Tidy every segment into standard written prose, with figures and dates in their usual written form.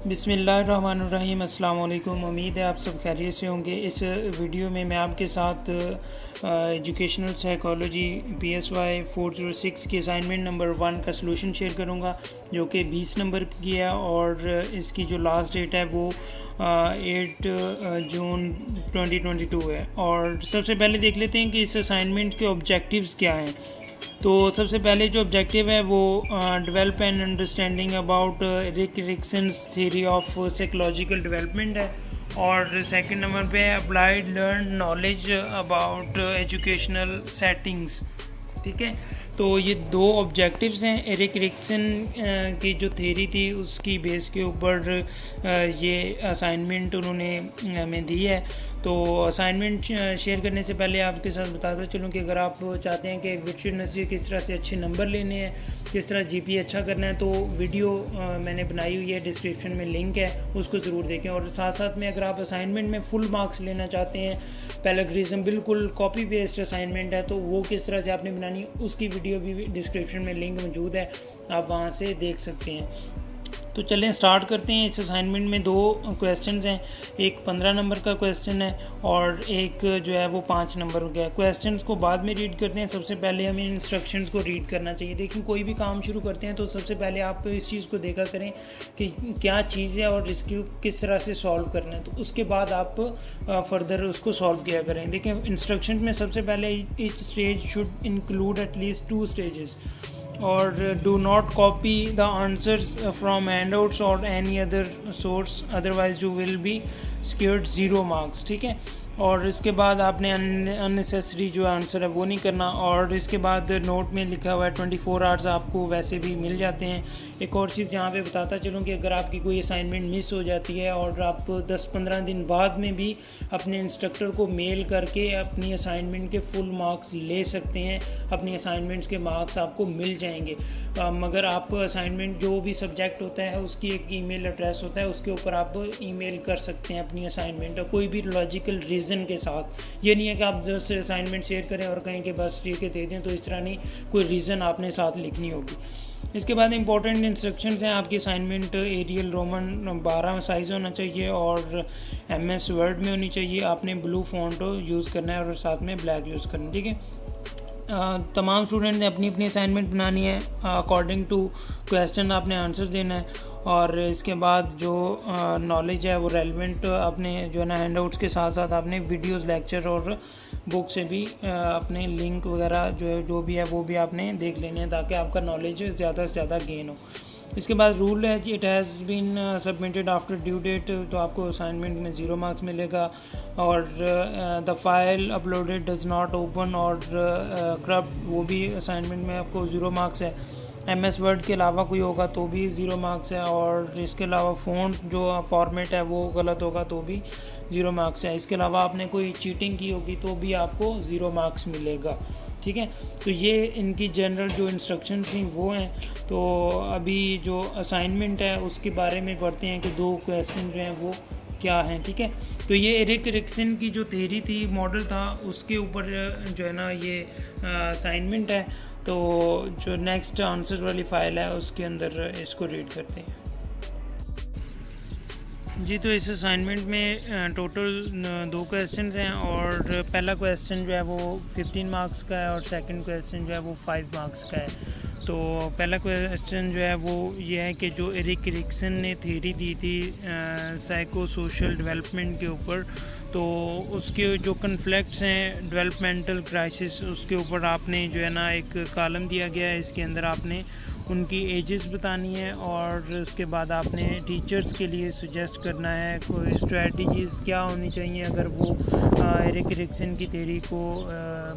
बिस्मिल्लाहिर्रहमानिर्रहीम। अस्सलाम वालेकुम। उम्मीद है आप सब खैरियत से होंगे। इस वीडियो में मैं आपके साथ एजुकेशनल साइकोलॉजी PSY 406 की असाइनमेंट नंबर 1 का सलूशन शेयर करूंगा, जो कि 20 नंबर की है और इसकी जो लास्ट डेट है वो 8 जून 2022 है। और सबसे पहले देख लेते हैं कि इस असाइनमेंट के ऑब्जेक्टिव्स क्या हैं। तो सबसे पहले जो ऑब्जेक्टिव है वो develop and understanding about Erik Erikson's theory of psychological development है। और सेकंड नंबर पे applied learn knowledge about educational settings. ठीक है, तो ये दो ऑब्जेक्टिव्स हैं। एरिक रिक्सन की जो थ्योरी थी उसकी बेस के ऊपर ये असाइनमेंट उन्होंने हमें दी है। तो असाइनमेंट शेयर करने से पहले आपके साथ बताता चलूँ कि अगर आप चाहते हैं कि वर्चुअल यूनिवर्सिटी किस तरह से अच्छे नंबर लेने हैं, किस तरह GPA अच्छा करना है, तो वीडियो मैंने बनाई हुई है, डिस्क्रिप्शन में लिंक है, उसको ज़रूर देखें। और साथ साथ में अगर आप असाइनमेंट में फुल मार्क्स लेना चाहते हैं, पैराग्राफ बिल्कुल कॉपी पेस्ट असाइनमेंट है, तो वो किस तरह से आपने बनानी, उसकी वीडियो भी डिस्क्रिप्शन में लिंक मौजूद है, आप वहाँ से देख सकते हैं। तो चलें स्टार्ट करते हैं। इस असाइनमेंट में दो क्वेश्चंस हैं, एक 15 नंबर का क्वेश्चन है और एक जो है वो 5 नंबर का है। क्वेश्चंस को बाद में रीड करते हैं, सबसे पहले हमें इंस्ट्रक्शंस को रीड करना चाहिए। देखिए, कोई भी काम शुरू करते हैं तो सबसे पहले आप इस चीज़ को देखा करें कि क्या चीज़ है और इसकी किस तरह से सॉल्व करना है, तो उसके बाद आप फर्दर उसको सॉल्व किया करें। देखिए, इंस्ट्रक्शन में सबसे पहले each stage should include at least 2 stages और do not copy the answers from handouts or any other source, otherwise you will be scored 0 marks। ठीक है, और इसके बाद आपने अननेसेसरी जो आंसर है वो नहीं करना। और इसके बाद नोट में लिखा हुआ है 24 आवर्स आपको वैसे भी मिल जाते हैं। एक और चीज़ यहाँ पे बताता चलूँ कि अगर आपकी कोई असाइनमेंट मिस हो जाती है और आप 10-15 दिन बाद में भी अपने इंस्ट्रक्टर को मेल करके अपनी असाइनमेंट के फुल मार्क्स ले सकते हैं, अपनी असाइनमेंट्स के मार्क्स आपको मिल जाएंगे। मगर आप असाइनमेंट जो भी सब्जेक्ट होता है उसकी एक ईमेल एड्रेस होता है, उसके ऊपर आप ईमेल कर सकते हैं अपनी असाइनमेंट, और कोई भी लॉजिकल रीज़न के साथ। ये नहीं है कि आप जस्ट असाइनमेंट शेयर करें और कहें कि बस ठीक है दे दें, तो इस तरह नहीं, कोई रीज़न आपने साथ लिखनी होगी। इसके बाद इंपॉर्टेंट इंस्ट्रक्शंस हैं आपकी असाइनमेंट एरियल रोमन 12 साइज़ होना चाहिए और MS वर्ड में होनी चाहिए। आपने ब्लू फॉन्ट यूज़ करना है और साथ में ब्लैक यूज़ करना है। ठीक है, तमाम स्टूडेंट ने अपनी अपनी असाइनमेंट बनानी है, अकॉर्डिंग टू क्वेश्चन आपने आंसर देना है। और इसके बाद जो नॉलेज है वो रेलेवेंट आपने जो है ना हैंडआउट्स के साथ साथ आपने वीडियोस, लेक्चर और बुक से भी अपने लिंक वगैरह जो भी है वो भी आपने देख लेने हैं, ताकि आपका नॉलेज ज़्यादा से ज़्यादा गेन हो। इसके बाद रूल है कि it has been submitted after due date, तो आपको असाइनमेंट में 0 मार्क्स मिलेगा। और the file uploaded does not open और करप्ट, वो भी असाइनमेंट में आपको 0 मार्क्स है। MS वर्ड के अलावा कोई होगा तो भी 0 मार्क्स है। और इसके अलावा फ़ॉन्ट जो फॉर्मेट है वो गलत होगा तो भी 0 मार्क्स है। इसके अलावा आपने कोई चीटिंग की होगी तो भी आपको 0 मार्क्स मिलेगा। ठीक है, तो ये इनकी जनरल जो इंस्ट्रक्शन थी वो हैं। तो अभी जो असाइनमेंट है उसके बारे में पढ़ते हैं कि 2 क्वेश्चन जो हैं वो क्या हैं। ठीक है, तो ये एरिक रिक्सन की जो थ्योरी थी, मॉडल था, उसके ऊपर जो है ना ये असाइनमेंट है। तो जो नेक्स्ट आंसर वाली फ़ाइल है उसके अंदर इसको रीड करते हैं जी। तो इस असाइनमेंट में टोटल 2 क्वेश्चंस हैं और पहला क्वेश्चन जो है वो 15 मार्क्स का है और सेकंड क्वेश्चन जो है वो 5 मार्क्स का है। तो पहला क्वेश्चन जो है वो ये है कि जो एरिक रिक्सन ने थ्योरी दी थी साइको सोशल डेवलपमेंट के ऊपर, तो उसके जो कन्फ्लिक्ट्स हैं डेवलपमेंटल क्राइसिस, उसके ऊपर आपने जो है ना एक कॉलम दिया गया है, इसके अंदर आपने उनकी एजेस बतानी है और उसके बाद आपने टीचर्स के लिए सुजेस्ट करना है कोई स्ट्रेटजीज़ क्या होनी चाहिए अगर वो एरिक रिक्सन की थ्योरी को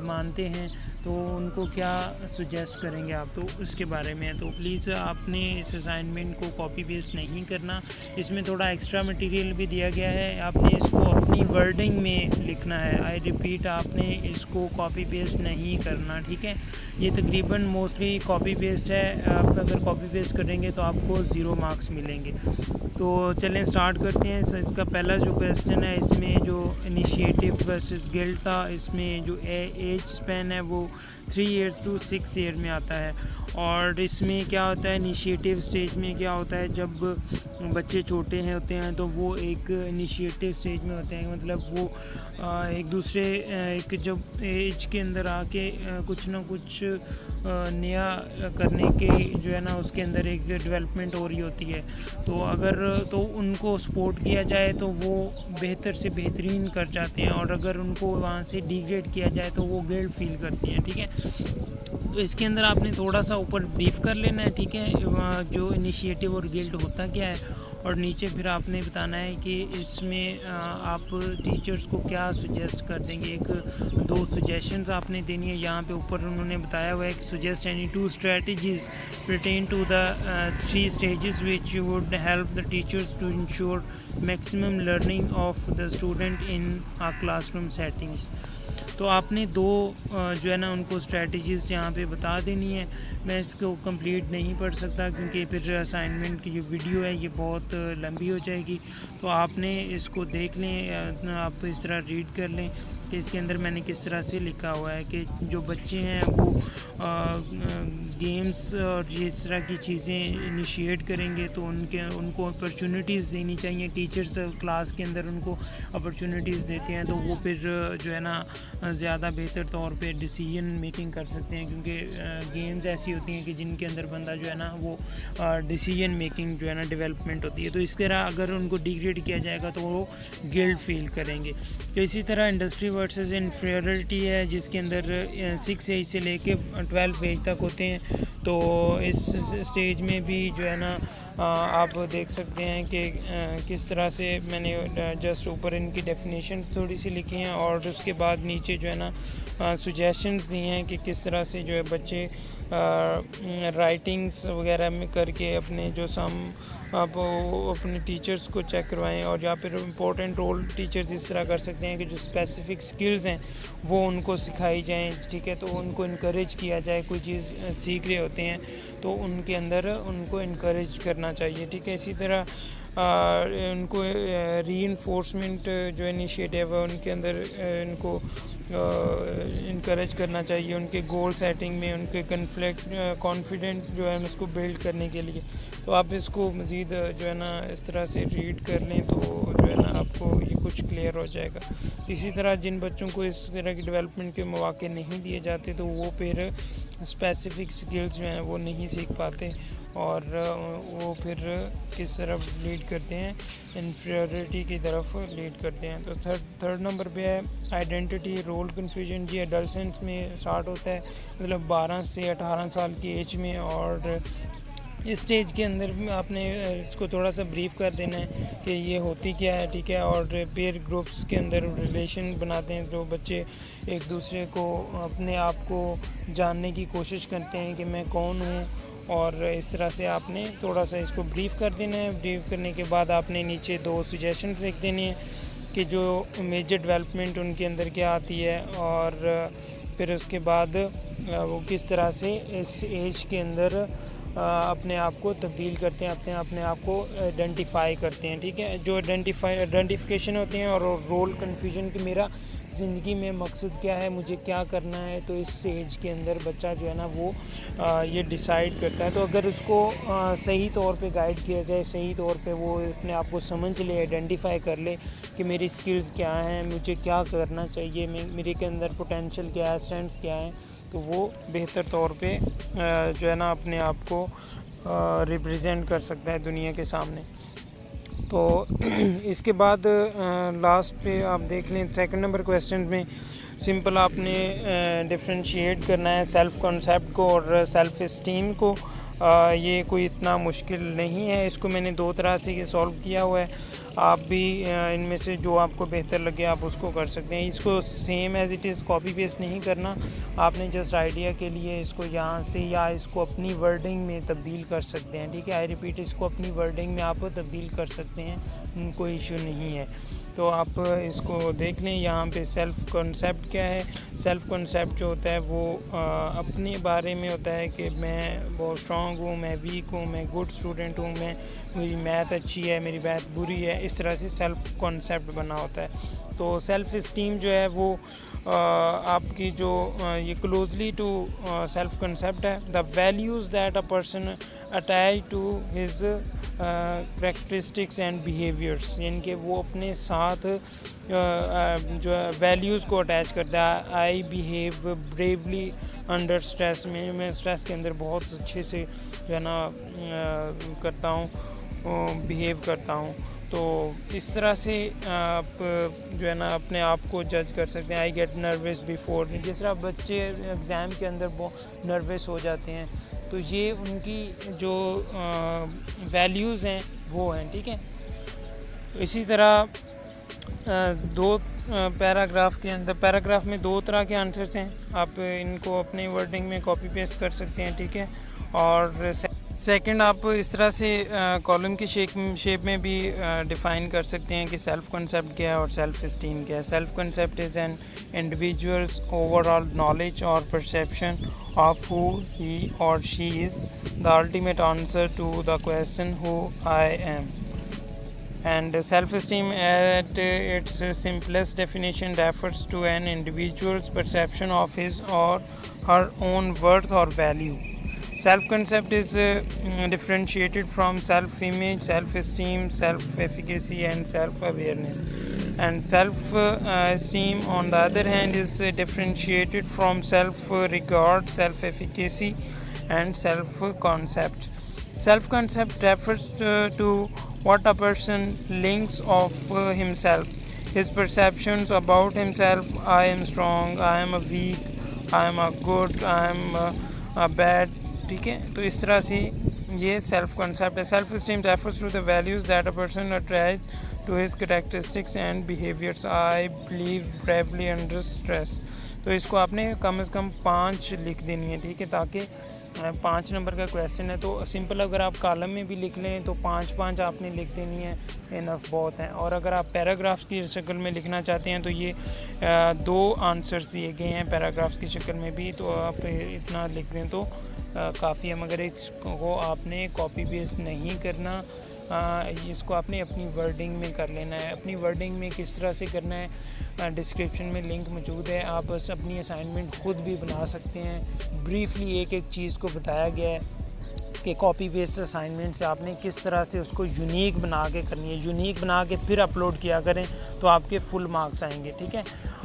मानते हैं, तो उनको क्या सुजेस्ट करेंगे आप, तो उसके बारे में है। तो प्लीज़ आपने इस असाइनमेंट को कॉपी पेस्ट नहीं करना, इसमें थोड़ा एक्स्ट्रा मटेरियल भी दिया गया है, आपने इसको अपनी वर्डिंग में लिखना है। आई रिपीट, आपने इसको कॉपी पेस्ट नहीं करना। ठीक है, ये तकरीबन मोस्टली कॉपी पेस्ट है, आप अगर कॉपी पेस्ट करेंगे तो आपको 0 मार्क्स मिलेंगे। तो चलें स्टार्ट करते हैं। इसका पहला जो क्वेश्चन है, इसमें जो इनिशिएटिव वर्सेस गिल्ट था, इसमें जो एज स्पैन है वो 3 ईयर्स टू 6 ईयर में आता है। और इसमें क्या होता है, इनिशिएटिव स्टेज में क्या होता है, जब बच्चे छोटे हैं होते हैं तो वो एक इनिशिएटिव स्टेज में होते हैं, मतलब वो एक दूसरे एक जब एज के अंदर आके कुछ ना कुछ नया करने के जो है ना उसके अंदर एक डेवलपमेंट हो रही होती है। तो अगर तो उनको सपोर्ट किया जाए तो वो बेहतर से बेहतरीन कर जाते हैं, और अगर उनको वहाँ से डिग्रेड किया जाए तो वो गिल्ट फील करती हैं। ठीक है, तो इसके अंदर आपने थोड़ा सा ऊपर ब्रीफ कर लेना है। ठीक है, जो इनिशिएटिव और गिल्ट होता क्या है, और नीचे फिर आपने बताना है कि इसमें आप टीचर्स को क्या सजेस्ट कर देंगे। एक 2 सजेशंस आपने देनी है। यहाँ पे ऊपर उन्होंने बताया हुआ है कि suggest any 2 strategies pertain to the 3 stages which would help the teachers to ensure maximum learning of the student in a classroom settings। तो आपने 2 जो है ना उनको स्ट्रेटजीज़ यहाँ पे बता देनी है। मैं इसको कंप्लीट नहीं पढ़ सकता क्योंकि फिर असाइनमेंट की जो वीडियो है ये बहुत लंबी हो जाएगी। तो आपने इसको देख लें, आप इस तरह रीड कर लें कि इसके अंदर मैंने किस तरह से लिखा हुआ है कि जो बच्चे हैं वो गेम्स और इस तरह की चीज़ें इनिशिएट करेंगे तो उनको अपॉर्चुनिटीज़ देनी चाहिए। टीचर्स क्लास के अंदर उनको अपॉर्चुनिटीज़ देते हैं तो वो फिर जो है ना ज़्यादा बेहतर तौर पे डिसीजन मेकिंग कर सकते हैं, क्योंकि गेम्स ऐसी होती हैं कि जिनके अंदर बंदा जो है ना वो डिसीजन मेकिंग जो है ना डेवलपमेंट होती है। तो इस तरह अगर उनको डिग्रेड किया जाएगा तो वो गिल्ट फील करेंगे। तो इसी तरह इंडस्ट्री वर्सेस इन्फीरियरिटी है जिसके अंदर 6 एज से लेके 12 एज तक होते हैं। तो इस स्टेज में भी जो है ना आप देख सकते हैं कि किस तरह से मैंने जस्ट ऊपर इनकी डेफिनेशंस थोड़ी सी लिखी हैं और उसके बाद नीचे जो है ना सजेशंस दिए हैं कि किस तरह से जो है बच्चे राइटिंग्स वगैरह में करके अपने जो आप अपने टीचर्स को चेक करवाएं, और या फिर इम्पोर्टेंट रोल टीचर्स इस तरह कर सकते हैं कि जो स्पेसिफिक स्किल्स हैं वो उनको सिखाई जाएं। ठीक है, तो उनको इनकरेज किया जाए। कोई चीज़ सीख रहे होते हैं तो उनके अंदर उनको इनकरेज करना चाहिए। ठीक है, इसी तरह उनको रीइंफोर्समेंट जो इनिशिएटिव है उनके अंदर इनको इनकरेज करना चाहिए उनके गोल सेटिंग में, उनके कॉन्फिडेंट जो है उसको बिल्ड करने के लिए। तो आप इसको मज़ीद जो है ना इस तरह से रीड कर लें तो जो है ना आपको ये कुछ क्लियर हो जाएगा। इसी तरह जिन बच्चों को इस तरह की डेवलपमेंट के मौके नहीं दिए जाते तो वो फिर स्पेसिफिक स्किल्स जो हैं वो नहीं सीख पाते और वो फिर किस तरफ लीड करते हैं, इन्फीरियरिटी की तरफ लीड करते हैं। तो थर्ड नंबर पे है आइडेंटिटी रोल कन्फ्यूजन। जी एडल्सेंस में स्टार्ट होता है, मतलब 12 से 18 साल की एज में, और इस स्टेज के अंदर आपने इसको थोड़ा सा ब्रीफ कर देना है कि ये होती क्या है। ठीक है, और पेयर ग्रुप्स के अंदर रिलेशन बनाते हैं तो बच्चे एक दूसरे को अपने आप को जानने की कोशिश करते हैं कि मैं कौन हूँ, और इस तरह से आपने थोड़ा सा इसको ब्रीफ कर देना है। ब्रीफ करने के बाद आपने नीचे 2 सजेशंस लिख देनी है कि जो मेजर डेवलपमेंट उनके अंदर क्या आती है, और फिर उसके बाद वो किस तरह से इस एज के अंदर अपने आप को तब्दील करते हैं, अपने आप को आइडेंटिफाई करते हैं। ठीक है, जो आइडेंटिफिकेशन होते हैं, और रोल कन्फ्यूजन कि मेरा ज़िंदगी में मकसद क्या है, मुझे क्या करना है। तो इस एज के अंदर बच्चा जो है ना वो ये डिसाइड करता है। तो अगर उसको सही तौर पे गाइड किया जाए, सही तौर पे वो अपने आप को समझ ले, आइडेंटिफाई कर ले कि मेरी स्किल्स क्या हैं, मुझे क्या करना चाहिए, मेरे के अंदर पोटेंशियल क्या है, स्ट्रेंथ्स क्या हैं, तो वो बेहतर तौर पे जो है ना अपने आप को रिप्रेजेंट कर सकता है दुनिया के सामने। तो इसके बाद लास्ट पे आप देख लें सेकंड नंबर क्वेश्चन में सिंपल आपने डिफरेंशिएट करना है सेल्फ़ कॉन्सेप्ट को और सेल्फ़ इस्टीम को। ये कोई इतना मुश्किल नहीं है, इसको मैंने 2 तरह से सॉल्व किया हुआ है। आप भी इनमें से जो आपको बेहतर लगे आप उसको कर सकते हैं। इसको same as it is copy paste नहीं करना, आपने जस्ट आइडिया के लिए इसको यहाँ से या इसको अपनी वर्डिंग में तब्दील कर सकते हैं। ठीक है, आई रिपीट, इसको अपनी वर्डिंग में आप तब्दील कर सकते हैं, कोई इशू नहीं है। तो आप इसको देख लें। यहाँ पे सेल्फ़ कॉन्सेप्ट क्या है। सेल्फ़ कॉन्सेप्ट जो होता है वो अपने बारे में होता है कि मैं बहुत स्ट्रॉन्ग हूँ, मैं वीक हूँ, मैं गुड स्टूडेंट हूँ, मेरी मैथ अच्छी है, मेरी मैथ बुरी है। इस तरह से सेल्फ़ कॉन्सेप्ट बना होता है। तो सेल्फ़ इस्टीम जो है वो आपकी जो ये क्लोजली टू सेल्फ कंसेप्ट है। The values that a person attach to his characteristics and behaviours, यानी कि वो अपने साथ जो है वैल्यूज़ को अटैच करता है। I behave bravely under stress, में मैं स्ट्रेस के अंदर बहुत अच्छे से जो है ना करता हूँ, बिहेव करता हूँ। तो इस तरह से आप जो है ना अपने आप को जज कर सकते हैं। आई गेट नर्वस बिफोर, जिस तरह बच्चे एग्ज़ाम के अंदर बहुत नर्वस हो जाते हैं, तो ये उनकी जो वैल्यूज़ हैं वो हैं, ठीक है। तो इसी तरह दो पैराग्राफ के अंदर, पैराग्राफ में दो तरह के आंसर्स हैं, आप इनको अपने वर्डिंग में कॉपी पेस्ट कर सकते हैं, ठीक है। और सेकंड, आप इस तरह से कॉलम की शेप में भी डिफ़ाइन कर सकते हैं कि सेल्फ कंसेप्ट क्या है और सेल्फ इस्टीम क्या है। Self concept is an individuals overall knowledge और perception of who he or she is, the ultimate answer to the question who I am. And self-esteem at its simplest definition refers to an individual's perception of his or her own worth or value. Self-concept is differentiated from self-image, self-esteem, self-efficacy and self-awareness. And self-esteem on the other hand is differentiated from self-regard, self-efficacy and self-concept. Self-concept refers to what a person thinks of himself, his perceptions about himself. I am strong, I am a weak, I am a good, I am a bad, ठीक है। तो इस तरह से ये self concept है। Self esteem refers to the values that a person attach to his characteristics and behaviours. I believe bravely under stress, तो इसको आपने कम से कम 5 लिख देनी है, ठीक है, ताकि 5 नंबर का क्वेश्चन है। तो सिंपल अगर आप कॉलम में भी लिख लें तो 5-5 आपने लिख देनी है, इनफ बहुत हैं। और अगर आप पैराग्राफ्स की शक्ल में लिखना चाहते हैं तो ये 2 आंसर्स दिए गए हैं पैराग्राफ्स की शक्ल में भी, तो आप इतना लिख दें तो काफ़ी है। मगर इसको आपने कॉपी पेस्ट नहीं करना, इसको आपने अपनी वर्डिंग में कर लेना है। अपनी वर्डिंग में किस तरह से करना है, डिस्क्रिप्शन में लिंक मौजूद है, आप बस अपनी असाइनमेंट खुद भी बना सकते हैं। ब्रीफली एक चीज़ को बताया गया है कि कॉपी पेस्ट असाइनमेंट से आपने किस तरह से उसको यूनिक बना के करनी है। यूनिक बना के फिर अपलोड किया करें तो आपके फुल मार्क्स आएंगे, ठीक है।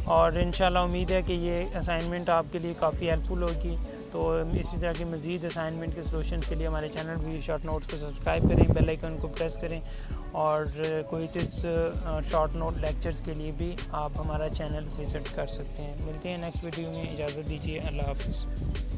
और इंशाल्लाह उम्मीद है कि ये असाइनमेंट आपके लिए काफ़ी हेल्पफुल होगी। तो इसी तरह के मज़ीद असाइनमेंट के सलूशन के लिए हमारे चैनल भी शॉर्ट नोट्स को सब्सक्राइब करें, बेल आइकन को प्रेस करें। और कोई चीज़ शॉर्ट नोट लेक्चर्स के लिए भी आप हमारा चैनल विज़िट कर सकते हैं। मिलते हैं नेक्स्ट वीडियो में, इजाज़त दीजिए, अल्लाह हाफ़िज़।